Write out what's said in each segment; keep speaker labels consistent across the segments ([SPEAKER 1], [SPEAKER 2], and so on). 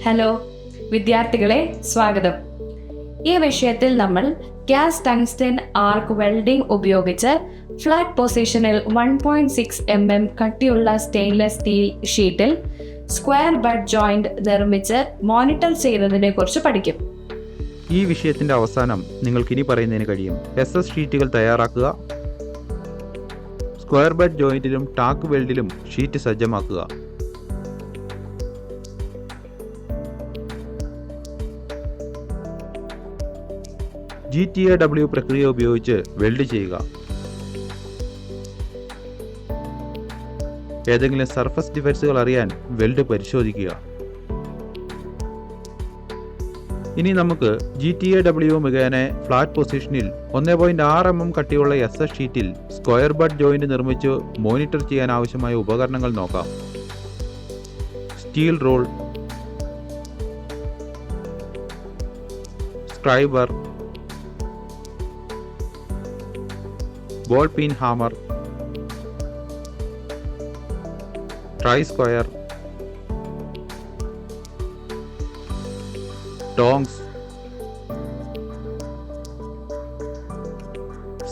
[SPEAKER 1] Hello വിദ്യാർത്ഥികളെ, സ്വാഗതം. ഈ വിഷയത്തിൽ നമ്മൾ ഗ്യാസ് ടങ്സ്റ്റൻ ആർക്ക് വെൽഡിംഗ് ഉപയോഗിച്ച് ഫ്ലാറ്റ് പൊസിഷനിൽ 1.6 mm കട്ടിയുള്ള സ്റ്റെയിൻലെസ് സ്റ്റീൽ ഷീറ്റിൽ സ്ക്വയർ ബഡ് ജോയിന്റ് നിർമ്മിച്ച് മോണിറ്റർ ചെയ്യുന്നതിനെ കുറിച്ച് പഠിക്കും.
[SPEAKER 2] ഈ വിഷയത്തിന്റെ അവസാനം നിങ്ങൾക്ക് ഇനി പറയുന്നതിന് കഴിയും: SS ഷീറ്റുകൾ തയ്യാറാക്കുക, സ്ക്വയർ ബഡ് ജോയിന്റിലും ടാക്ക് വെൽഡിലും ഷീറ്റ് സജ്ജമാക്കുക. GTAW പ്രക്രിയ ഉപയോഗിച്ച് വെൽഡ് ചെയ്യുക. ഏതെങ്കിലും സർഫസ് ഡിഫക്ട്സുകൾ അറിയാൻ വെൽഡ് പരിശോധിക്കുക. ഇനി നമുക്ക് GTAW മുഖേന ഫ്ലാറ്റ് പൊസിഷനിൽ 1.6 mm കട്ടിയുള്ള SS ഷീറ്റിൽ സ്ക്വയർ ബഡ് ജോയിന്റ് നിർമ്മിച്ച് മോണിറ്റർ ചെയ്യാൻ ആവശ്യമായ ഉപകരണങ്ങൾ നോക്കാം. Steel rule, scriber, ball peen hammer, try square, tongs,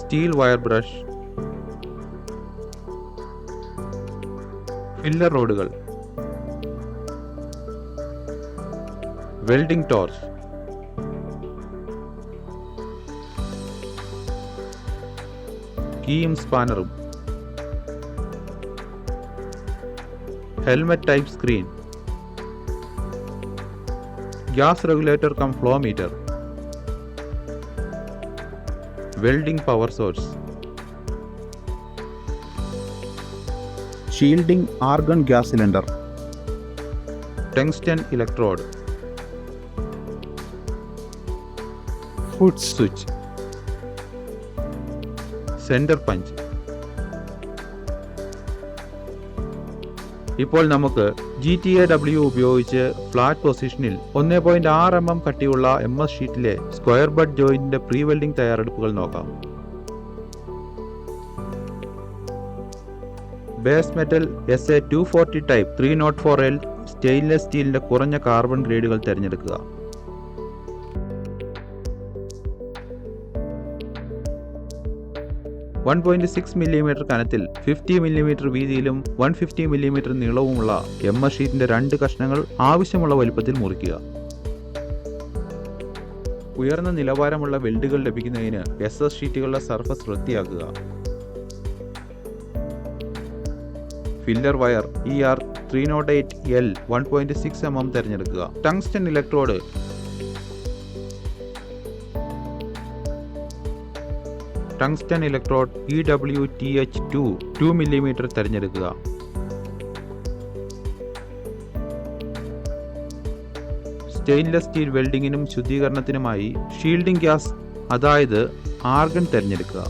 [SPEAKER 2] steel wire brush, filler റോഡുകൾ, വെൽഡിംഗ് ടോർച്ച്, കീയും സ്പാനറും, helmet type screen, gas regulator cum flow meter, welding power source, shielding argon gas cylinder, tungsten electrode, foot switch, centre punch. ഇപ്പോൾ നമുക്ക് GTAW ഉപയോഗിച്ച് flat പൊസിഷനിൽ 1.6 mm കട്ടിയുള്ള MS ഷീറ്റിലെ square bud ജോയിന്റിന്റെ pre welding തയ്യാറെടുപ്പുകൾ നോക്കാം. Base metal SA240 type 304L stainless സ്റ്റീലിന്റെ കുറഞ്ഞ കാർബൺ ഗ്രേഡുകൾ തിരഞ്ഞെടുക്കുക. .6 mm കനത്തിൽ 50 mm വീതിയിലും 150 mm നീളവുമുള്ള MS ഷീറ്റിന്റെ 2 കഷ്ണങ്ങൾ ആവശ്യമുള്ള വലുപ്പത്തിൽ മുറിക്കുക. ഉയർന്ന നിലവാരമുള്ള വെൽഡുകൾ ലഭിക്കുന്നതിന് SS ഷീറ്റുകളുടെ സർഫസ് വൃത്തിയാക്കുക. ഫില്ലർ വയർ ER308L 1.6 mm തിരഞ്ഞെടുക്കുക. Tungsten electrode tungsten electrode EWTH2 2 mm തിരഞ്ഞെടുക്കുക. സ്റ്റെയിൻലെസ് സ്റ്റീൽ വെൽഡിങ്ങിനും ശുദ്ധീകരണത്തിനുമായി ഷീൽഡിംഗ് ഗ്യാസ് അതായത് ആർഗൺ തിരഞ്ഞെടുക്കുക.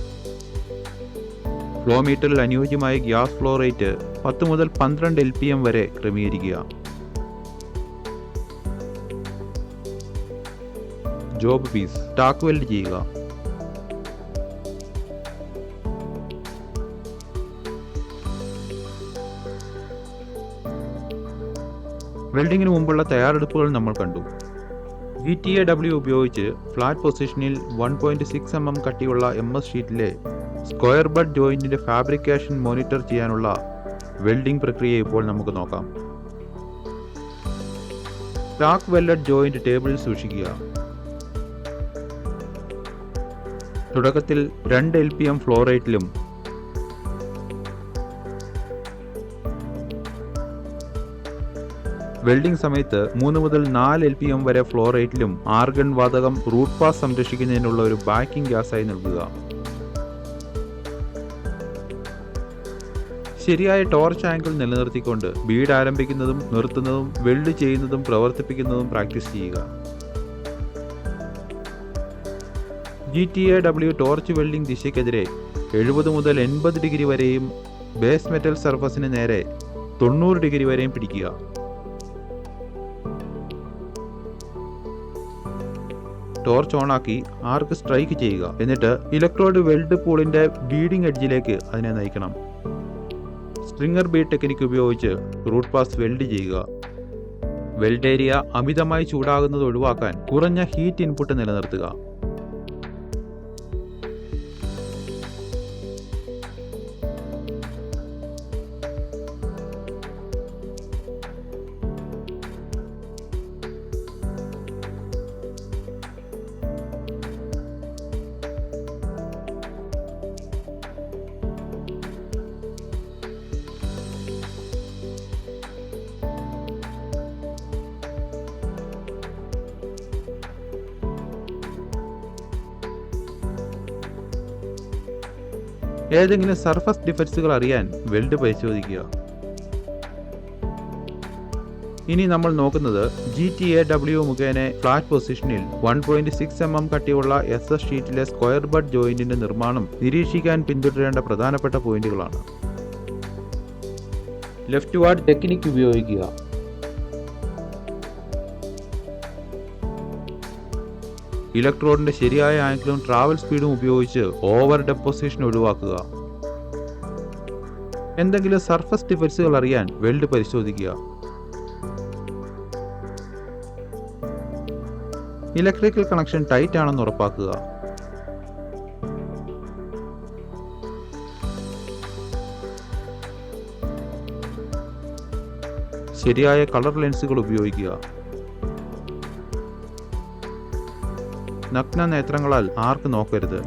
[SPEAKER 2] ഫ്ലോ മീറ്ററിൽ അനുയോജ്യമായ ഗ്യാസ് ഫ്ലോ റേറ്റ് 10 മുതൽ 12 LPM വരെ ക്രമീകരിക്കുക. ജോബ് പീസ് ടാക്ക് വെൽഡ് ചെയ്യുക. വെൽഡിങ്ങിന് മുമ്പുള്ള തയ്യാറെടുപ്പുകൾ നമ്മൾ കണ്ടു. GTAW ഉപയോഗിച്ച് ഫ്ലാറ്റ് പൊസിഷനിൽ 1.6 mm കട്ടിയുള്ള MS ഷീറ്റിലെ സ്ക്വയർ ബഡ് ജോയിന്റിന്റെ ഫാബ്രിക്കേഷൻ മോണിറ്റർ ചെയ്യാനുള്ള വെൽഡിംഗ് പ്രക്രിയ ഇപ്പോൾ നമുക്ക് നോക്കാം. ടാക്ക് വെൽഡഡ് ജോയിന്റ് ടേബിളിൽ സൂക്ഷിക്കുക. തുടക്കത്തിൽ 2 LPM ഫ്ലോ റേറ്റിലും വെൽഡിംഗ് സമയത്ത് 3 മുതൽ 4 LPM വരെ ഫ്ലോ റേറ്റിലും ആർഗൺ വാതകം റൂട്ട് പാസ് സംരക്ഷിക്കുന്നതിനുള്ള ഒരു ബാക്കിംഗ് ഗ്യാസായി നൽകുക. ശരിയായ ടോർച്ച് ആംഗിൾ നിലനിർത്തിക്കൊണ്ട് ബീഡ് ആരംഭിക്കുന്നതും നിർത്തുന്നതും വെൽഡ് ചെയ്യുന്നതും പ്രവർത്തിപ്പിക്കുന്നതും പ്രാക്ടീസ് ചെയ്യുക. GTAW ടോർച്ച് വെൽഡിംഗ് ദിശയ്ക്കെതിരെ 70 മുതൽ 80 ഡിഗ്രി വരെയും ബേസ് മെറ്റൽ സർഫസിന് നേരെ 90 ഡിഗ്രി വരെയും പിടിക്കുക. ടോർച്ച് ഓണാക്കി ആർക്ക് സ്ട്രൈക്ക് ചെയ്യുക. എന്നിട്ട് ഇലക്ട്രോഡ് വെൽഡ് പൂളിന്റെ ബീഡിംഗ് എഡ്ജിലേക്ക് അതിനെ നയിക്കണം. സ്ട്രിങ്ങർ ബീഡ് ടെക്നിക്ക് ഉപയോഗിച്ച് റൂട്ട് പാസ് വെൽഡ് ചെയ്യുക. വെൽഡ് ഏരിയ അമിതമായി ചൂടാകുന്നത് ഒഴിവാക്കാൻ കുറഞ്ഞ ഹീറ്റ് ഇൻപുട്ട് നിലനിർത്തുക. ഏതെങ്കിലും സർഫസ് ഡിഫക്ട്സുകൾ അറിയാൻ വെൽഡ് പരിശോധിക്കുക. ഇനി നമ്മൾ നോക്കുന്നത് GTAW മുഖേന ഫ്ലാറ്റ് പൊസിഷനിൽ 1.6 mm കട്ടിയുള്ള SS ഷീറ്റിലെ സ്ക്വയർ ബഡ് ജോയിന്റിന്റെ നിർമ്മാണം നിരീക്ഷിക്കാൻ പിന്തുടരേണ്ട പ്രധാനപ്പെട്ട പോയിന്റുകളാണ്. ലെഫ്റ്റ് വാർഡ് ടെക്നിക് ഉപയോഗിക്കുക. ഇലക്ട്രോഡിന്റെ ശരിയായ ആംഗിളും ട്രാവൽ സ്പീഡും ഉപയോഗിച്ച് ഓവർ ഡെപ്പോസിഷൻ ഒഴിവാക്കുക. എന്തെങ്കിലും സർഫസ് ഡിഫക്ട്സുകൾ അറിയാൻ വെൽഡ് പരിശോധിക്കുക. ഇലക്ട്രിക്കൽ കണക്ഷൻ ടൈറ്റ് ആണെന്ന് ഉറപ്പാക്കുക. ശരിയായ കളർ ലെൻസുകൾ ഉപയോഗിക്കുക. നഗ്ന നേത്രങ്ങളാൽ ആർക്ക് നോക്കരുത്.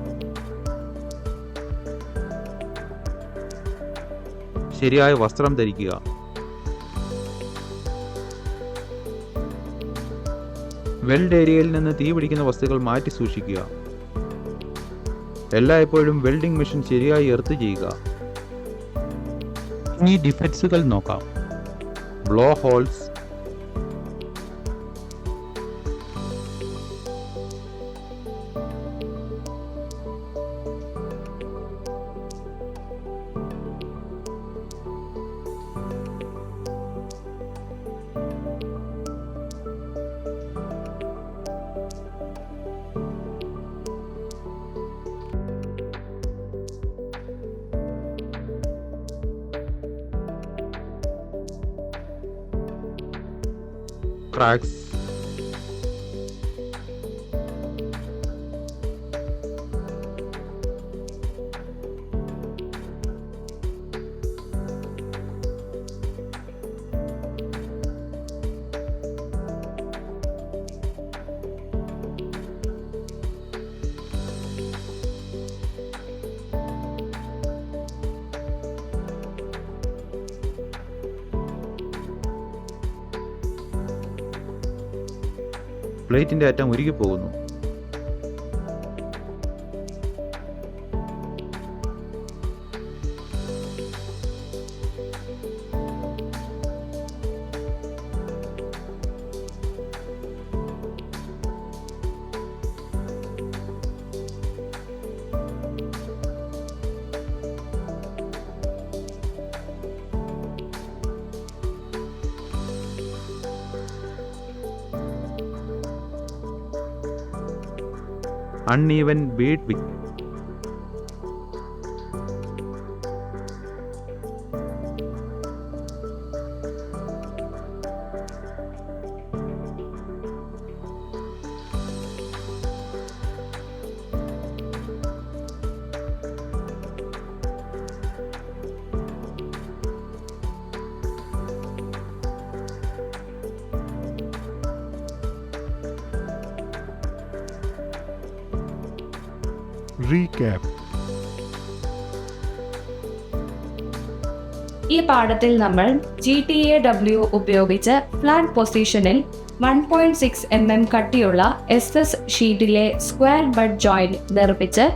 [SPEAKER 2] ശരിയായ വസ്ത്രം ധരിക്കുക. വെൽഡ് ഏരിയയിൽ നിന്ന് തീ പിടിക്കുന്ന വസ്തുക്കൾ മാറ്റി സൂക്ഷിക്കുക. എല്ലായ്പ്പോഴും വെൽഡിംഗ് മെഷീൻ ശരിയായി എർത്ത് ചെയ്യുക. ഇനി ഡിഫക്ട്സുകൾ നോക്കാം. ബ്ലോ ഹോൾസ്, ക്രാക്സ്, പ്ലേറ്റിന്റെ അറ്റം ഉരുകിപ്പോകുന്നു. uneven bead width.
[SPEAKER 3] Recap.
[SPEAKER 1] ഈ പാഠത്തിൽ നമ്മൾ GTAW ഉപയോഗിച്ച് ഫ്ലാറ്റ് പൊസിഷനിൽ 1.6 mm കട്ടിയുള്ള SS ഷീറ്റിലെ സ്ക്വയർ ബഡ് ജോയിന്റ് നിർമ്മിച്ച്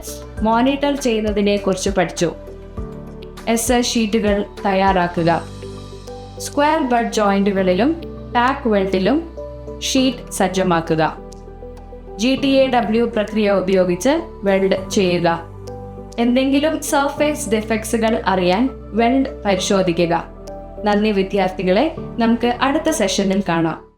[SPEAKER 1] മോണിറ്റർ ചെയ്യുന്നതിനെ കുറിച്ച് പഠിച്ചു. SS ഷീറ്റുകൾ തയ്യാറാക്കുക. സ്ക്വയർ ബഡ് ജോയിന്റുകളിലും ടാക്ക് വെൽഡിലും ഷീറ്റ് സജ്ജമാക്കുക. GTAW പ്രക്രിയ ഉപയോഗിച്ച് വെൽഡ് ചെയ്യുക. എന്തെങ്കിലും സർഫേസ് ഡിഫക്ട്സുകൾ അറിയാൻ വെൽഡ് പരിശോധിക്കുക. നന്ദി വിദ്യാർത്ഥികളെ, നമുക്ക് അടുത്ത സെഷനിൽ കാണാം.